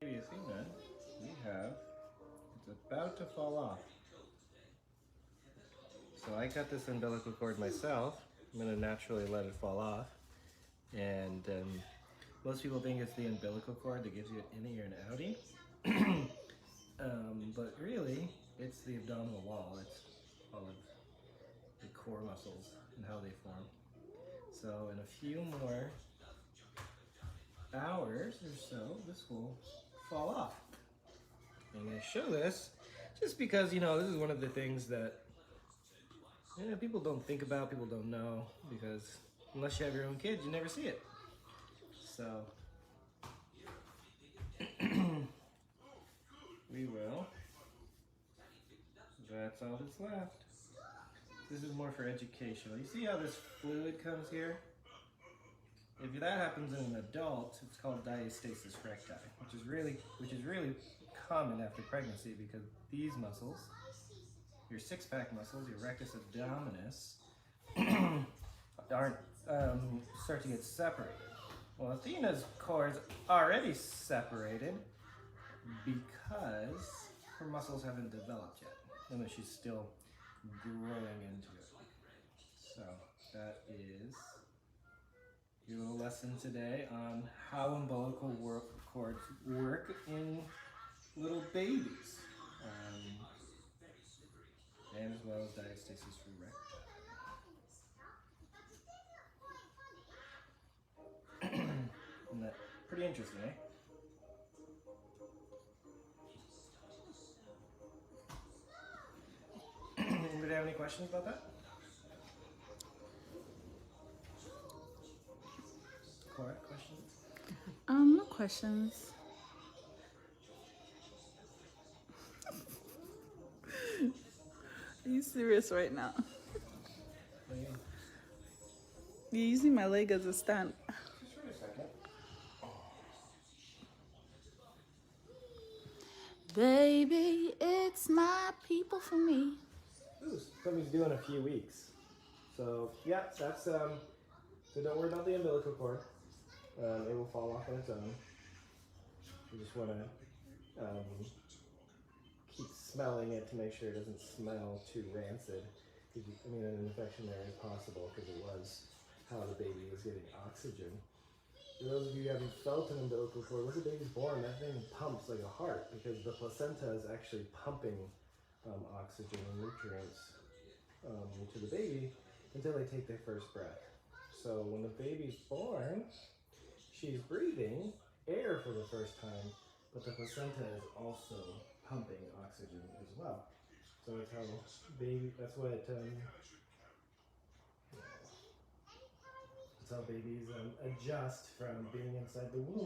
baby Athena, it's about to fall off. So I cut this umbilical cord myself. I'm gonna naturally let it fall off. And most people think it's the umbilical cord that gives you an innie or an outie. But really, it's the abdominal wall. It's all of the core muscles and how they form. So in a few more hours or so, this will fall off. I'm going to show this just because, this is one of the things that people don't think about, people don't know, because unless you have your own kids, you never see it. So we will. That's all that's left. This is more for educational. You see how this fluid comes here? If that happens in an adult, it's called diastasis recti, which is really common after pregnancy because these muscles, your six-pack muscles, your rectus abdominis, start to get separated. Well, Athena's cord is already separated because her muscles haven't developed yet, and she's still growing into it. So that is your little lesson today on how umbilical cords work in little babies, and as well as diastasis recti. Isn't that pretty interesting, eh? Anybody have any questions about that? Cora, questions? No questions. Are you serious right now? What do you mean? You're using my leg as a stand. Just wait a second. Baby, it's my people for me. Ooh, something's due in a few weeks. So yeah, that's so don't worry about the umbilical cord. It will fall off on its own. You just want to keep smelling it to make sure it doesn't smell too rancid. An infection there is possible because it was how the baby was getting oxygen. For those of you who haven't felt an umbilical cord, once a baby's born, that thing pumps like a heart because the placenta is actually pumping oxygen and nutrients to the baby until they take their first breath. So when the baby's born, she's breathing air for the first time, but the placenta is also pumping oxygen as well. So that's how babies adjust from being inside the womb